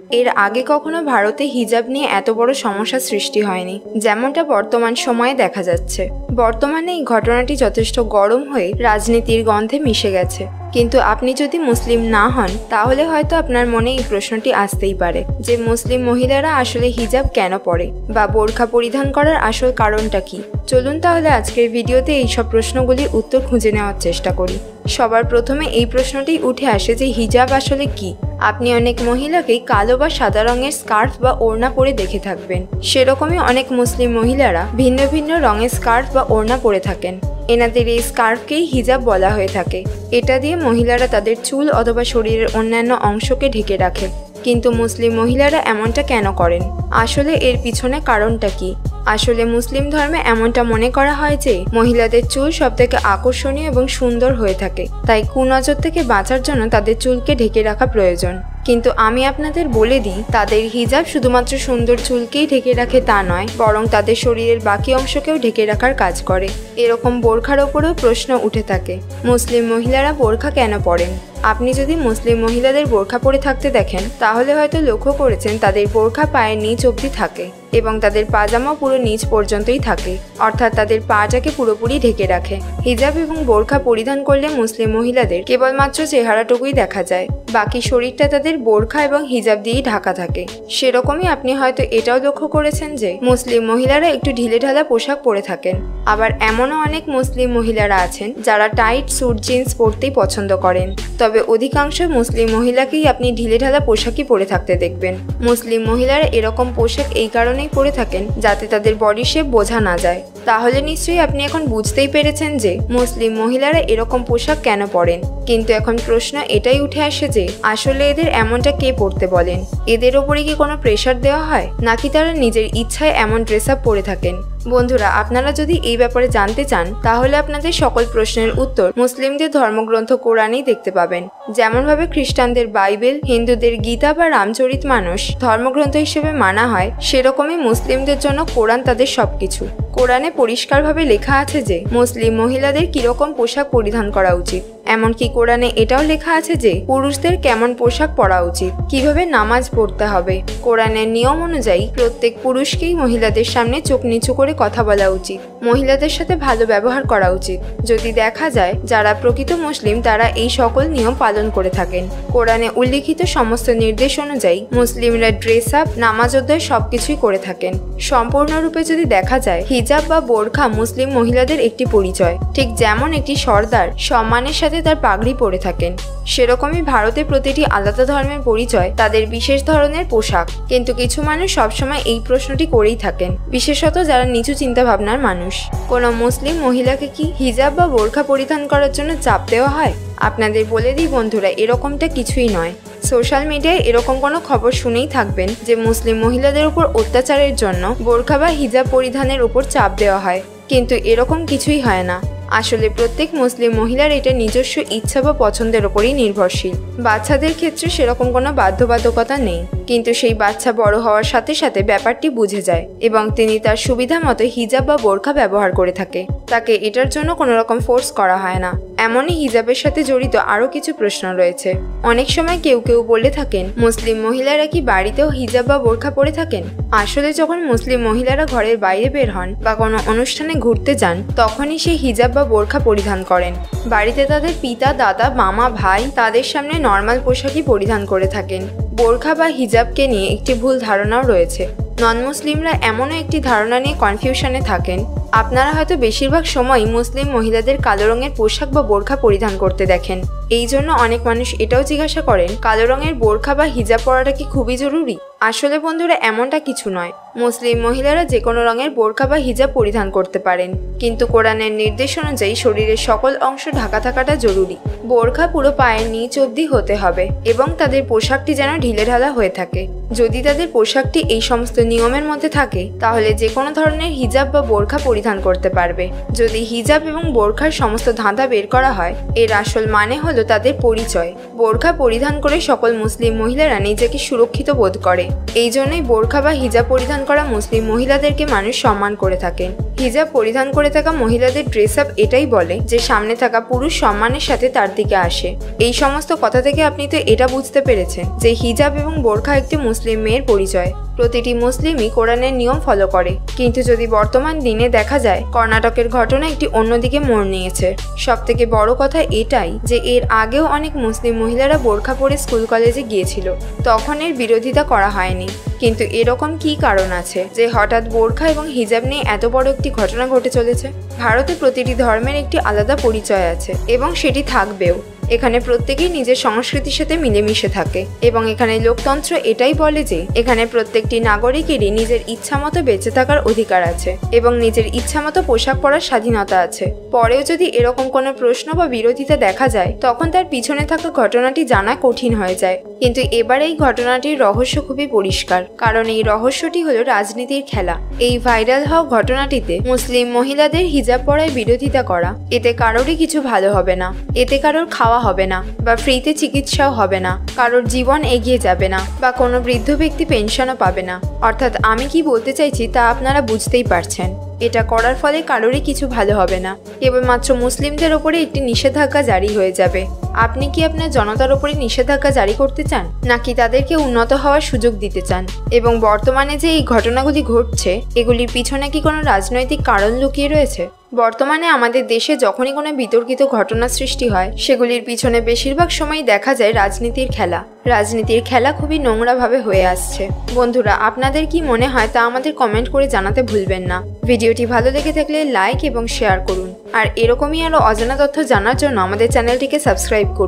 এর আগে কখনো ভারতে হিজাব নিয়ে এত বড় সমস্যা সৃষ্টি হয়নি, যেমনটা বর্তমান সময়ে দেখা যাচ্ছে। বর্তমানে এই ঘটনাটি যথেষ্ট গরম হয়ে রাজনীতির গন্ধে মিশে গেছে। কিন্তু আপনি যদি মুসলিম না হন তাহলে হয়তো আপনার মনে এই প্রশ্নটি আসতেই পারে যে মুসলিম মহিলারা আসলে হিজাব কেন পরে বা বোরখা পরিধান করার আসল কারণটা কি। চলুন তাহলে আজকের ভিডিওতে এই সব প্রশ্নগুলির উত্তর খুঁজে নেওয়ার চেষ্টা করি। সবার প্রথমে এই প্রশ্নটি উঠে আসে যে হিজাব আসলে কি। আপনি অনেক মহিলাকেই কালো বা সাদা রঙের স্কার্ফ বা ওড়না পরে দেখে থাকবেন। সেরকমই অনেক মুসলিম মহিলারা ভিন্ন ভিন্ন রঙের স্কার্ফ বা ওড়না পরে থাকেন। এনাদের এই স্কার্ফকেই হিজাব বলা হয়ে থাকে। এটা দিয়ে মহিলারা তাদের চুল অথবা শরীরের অন্যান্য অংশকে ঢেকে রাখে। কিন্তু মুসলিম মহিলারা এমনটা কেন করেন? আসলে এর পিছনে কারণটা কি? আসলে মুসলিম ধর্মে এমনটা মনে করা হয় যে মহিলাদের চুল সবথেকে আকর্ষণীয় এবং সুন্দর হয়ে থাকে, তাই কুনজর থেকে বাঁচার জন্য তাদের চুলকে ঢেকে রাখা প্রয়োজন। কিন্তু আমি আপনাদের বলে দিই, তাদের হিজাব শুধুমাত্র সুন্দর চুলকেই ঢেকে রাখে তা নয়, বরং তাদের শরীরের বাকি অংশকেও ঢেকে রাখার কাজ করে। এরকম বোরখার ওপরেও প্রশ্ন উঠে থাকে, মুসলিম মহিলারা বোরখা কেন পরেন? আপনি যদি মুসলিম মহিলাদের বোরখা পরে থাকতে দেখেন তাহলে হয়তো লক্ষ্য করেছেন তাদের বোরখা পায়ের নিচ অবধি থাকে এবং তাদের পাজামা পুরো নিচ পর্যন্তই থাকে, অর্থাৎ তাদের পাটাকে পুরোপুরি ঢেকে রাখে। হিজাব এবং বোরখা পরিধান করলে মুসলিম মহিলাদের কেবলমাত্র চেহারাটুকুই দেখা যায়, বাকি শরীরটা তাদের বোরখা এবং হিজাব দিয়েই ঢাকা থাকে। সেরকমই আপনি হয়তো এটাও লক্ষ্য করেছেন যে মুসলিম মহিলারা একটু ঢিলেঢালা পোশাক পরে থাকেন। আবার এমনও অনেক মুসলিম মহিলারা আছেন যারা টাইট স্যুট জিন্স পরতেই পছন্দ করেন। তবে অধিকাংশ মুসলিম মহিলাকেই আপনি ঢিলেঢালা পোশাকই পরে থাকতে দেখবেন। মুসলিম মহিলারা এরকম পোশাক এই কারণেই পরে থাকেন যাতে তাদের বডি শেপ বোঝা না যায়। তাহলে নিশ্চয়ই আপনি এখন বুঝতেই পেরেছেন যে মুসলিম মহিলারা এরকম পোশাক কেন পরেন। কিন্তু এখন প্রশ্ন এটাই উঠে আসে যে আসলে এদের এমনটা কে পরতে বলেন? এদের ওপরে কি কোনো প্রেশার দেওয়া হয়, নাকি তারা নিজের ইচ্ছায় এমন ড্রেস আপ পরে থাকেন? বন্ধুরা, আপনারা যদি এই ব্যাপারে জানতে চান তাহলে আপনাদের সকল প্রশ্নের উত্তর মুসলিমদের ধর্মগ্রন্থ কোরআনেই দেখতে পাবেন। যেমনভাবে খ্রিস্টানদের বাইবেল, হিন্দুদের গীতা বা রামচরিতমানস ধর্মগ্রন্থ হিসেবে মানা হয়, সেরকমই মুসলিমদের জন্য কোরআন তাদের সবকিছু। কোরআনে পরিষ্কারভাবে লেখা আছে যে মুসলিম মহিলাদের কিরকম পোশাক পরিধান করা উচিত। এমনকি কোরআনে এটাও লেখা আছে যে পুরুষদের কেমন পোশাক পরা উচিত, কিভাবে নামাজ পড়তে হবে। কোরআনের নিয়ম অনুযায়ী প্রত্যেক পুরুষকেই মহিলাদের সামনে চোখ নিচু করে কথা বলা উচিত, মহিলাদের সাথে ভালো ব্যবহার করা উচিত। যদি দেখা যায় যারা প্রকৃত মুসলিম তারা এই সকল নিয়ম পালন করে থাকেন। কোরআনে উল্লিখিত সমস্ত নির্দেশ অনুযায়ী মুসলিমরা ড্রেস আপ, নামাজ অধ্যয় সবকিছুই করে থাকেন। সম্পূর্ণরূপে যদি দেখা যায় হিজাব বা বোরখা মুসলিম মহিলাদের একটি পরিচয়। ঠিক যেমন একটি সর্দার সম্মানের সাথে তার পাগড়ি পরে থাকেন, সেরকমই ভারতে প্রতিটি আলাদা ধর্মের পরিচয় তাদের বিশেষ ধরনের পোশাক। কিন্তু কিছু মানুষ সবসময় এই প্রশ্নটি করেই থাকেন, বিশেষত যারা নিচু চিন্তা ভাবনার মানুষ, কোনো মুসলিম মহিলাকে কি হিজাব বা বোরখা পরিধান করার জন্য চাপ দেওয়া হয়? আপনাদের বলে দিই বন্ধুরা, এরকমটা কিছুই নয়। সোশ্যাল মিডিয়ায় এরকম কোনো খবর শুনেই থাকবেন যে মুসলিম মহিলাদের উপর অত্যাচারের জন্য বোরখা বা হিজাব পরিধানের উপর চাপ দেওয়া হয়, কিন্তু এরকম কিছুই হয় না। আসলে প্রত্যেক মুসলিম মহিলার এটা নিজস্ব ইচ্ছা বা পছন্দের ওপরই নির্ভরশীল। বাচ্চাদের ক্ষেত্রে সেরকম কোনো বাধ্যবাধকতা নেই, কিন্তু সেই বাচ্চা বড় হওয়ার সাথে সাথে ব্যাপারটি বুঝে যায় এবং তিনি তার সুবিধা মতো হিজাব বা বোরখা ব্যবহার করে থাকে। তাকে এটার জন্য কোনো রকম ফোর্স করা হয় না। এমনই হিজাবের সাথে জড়িত আরও কিছু প্রশ্ন রয়েছে। অনেক সময় কেউ কেউ বলে থাকেন মুসলিম মহিলারা কি বাড়িতেও হিজাব বা বোরখা পরে থাকেন? আসলে যখন মুসলিম মহিলারা ঘরের বাইরে বের হন বা কোনো অনুষ্ঠানে ঘুরতে যান তখনই সেই হিজাব বা বোরখা পরিধান করেন। বাড়িতে তাদের পিতা, দাদা, মামা, ভাই তাদের সামনে নর্মাল পোশাকই পরিধান করে থাকেন। বোরখা বা হিজাবকে নিয়ে একটি ভুল ধারণাও রয়েছে। নন মুসলিমরা এমনও একটি ধারণা নিয়ে কনফিউশনে থাকেন। আপনারা হয়তো বেশিরভাগ সময়ই মুসলিম মহিলাদের কালো রঙের পোশাক বা বোরখা পরিধান করতে দেখেন। এই জন্য অনেক মানুষ এটাও জিজ্ঞাসা করেন কালো রঙের বোরখা বা হিজাব পরাটা কি খুবই জরুরি? আসলে বন্ধুরা, এমনটা কিছু নয়। মুসলিম মহিলারা যে কোনো রঙের বোরখা বা হিজাব পরিধান করতে পারেন, কিন্তু কোরআনের নির্দেশ অনুযায়ী শরীরের সকল অংশ ঢাকা থাকাটা জরুরি। বোরখা পুরো পায়ের নিচ অবধি হতে হবে এবং তাদের পোশাকটি যেন ঢিলেঢালা হয়ে থাকে। যদি তাদের পোশাকটি এই সমস্ত নিয়মের মধ্যে থাকে তাহলে যে কোনো ধরনের হিজাব বা বোরখা পরিধান করতে পারবে। যদি হিজাব এবং বোরখার সমস্ত ধাঁধা বের করা হয়, এর আসল মানে হলো তাদের পরিচয়। বোরখা পরিধান করে সকল মুসলিম মহিলারা নিজেকে সুরক্ষিত বোধ করে। এই জন্যই বোরখা বা হিজাব পরিধান করা মুসলিম মহিলাদেরকে মানুষ সম্মান করে থাকেন। হিজাব পরিধান করে থাকা মহিলাদের ড্রেস আপ এটাই বলে যে সামনে থাকা পুরুষ সম্মানের সাথে তার দিকে আসে। এই সমস্ত কথা থেকে আপনি তো এটা বুঝতে পেরেছেন যে হিজাব এবং বোরখা একটি মুসলিম মেয়ের পরিচয়। প্রতিটি মুসলিমই কোরআনের নিয়ম ফলো করে, কিন্তু যদি বর্তমান দিনে দেখা যায় কর্ণাটকের ঘটনা একটি অন্যদিকে মোড় নিয়েছে। সবথেকে বড় কথা এটাই যে এর আগেও অনেক মুসলিম মহিলারা বোরখা পরে স্কুল কলেজে গিয়েছিল, তখন এর বিরোধিতা করা হয়নি। কিন্তু এরকম কি কারণ আছে যে হঠাৎ বোরখা এবং হিজাব নিয়ে এত বড় একটি ঘটনা ঘটে চলেছে? ভারতে প্রতিটি ধর্মের একটি আলাদা পরিচয় আছে এবং সেটি থাকবেও। এখানে প্রত্যেকেই নিজের সংস্কৃতির সাথে মিলেমিশে থাকে এবং এখানে লোকতন্ত্র এটাই বলে যে এখানে প্রত্যেকটি নাগরিকেরই নিজের ইচ্ছামতো বেঁচে থাকার অধিকার আছে এবং নিজের ইচ্ছামতো পোশাক পরার স্বাধীনতা আছে। পরেও যদি এরকম কোনো প্রশ্ন বা বিরোধিতা দেখা যায় তখন তার পিছনে থাকা ঘটনাটি জানা কঠিন হয়ে যায়। কিন্তু এবার এই ঘটনাটির রহস্য খুবই পরিষ্কার, কারণ এই রহস্যটি হলো রাজনীতির খেলা। এই ভাইরাল হওয়া ঘটনাটিতে মুসলিম মহিলাদের হিজাব পরায় বিরোধিতা করা, এতে কারোরই কিছু ভালো হবে না, এতে কারোর খাওয়া হবে না বা ফ্রিতে চিকিৎসাও হবে না, কারোর জীবন এগিয়ে যাবে না বা কোনো বৃদ্ধ ব্যক্তি পেনশনও পাবে না। অর্থাৎ আমি কি বলতে চাইছি তা আপনারা বুঝতেই পারছেন। এটা করার ফলে কারোরই কিছু ভালো হবে না, কেবলমাত্র মুসলিমদের ওপরে একটি নিষেধাজ্ঞা জারি হয়ে যাবে। আপনি কি আপনার জনতার ওপরে নিষেধাজ্ঞা জারি করতে চান, নাকি তাদেরকে উন্নত হওয়ার সুযোগ দিতে চান? এবং বর্তমানে যে এই ঘটনাগুলি ঘটছে এগুলির পিছনে কি কোনো রাজনৈতিক কারণ লুকিয়ে রয়েছে? বর্তমানে আমাদের দেশে যখনই কোনো বিতর্কিত ঘটনা সৃষ্টি হয় সেগুলির পিছনে বেশিরভাগ সময় দেখা যায় রাজনীতির খেলা। রাজনীতির খেলা খুবই নোংরাভাবে হয়ে আসছে। বন্ধুরা, আপনাদের কি মনে হয় তা আমাদের কমেন্ট করে জানাতে ভুলবেন না। ভিডিওটি ভালো লেগে থাকলে লাইক এবং শেয়ার করুন, আর এরকমই আরও অজানা তথ্য জানার জন্য আমাদের চ্যানেলটিকে সাবস্ক্রাইব করুন।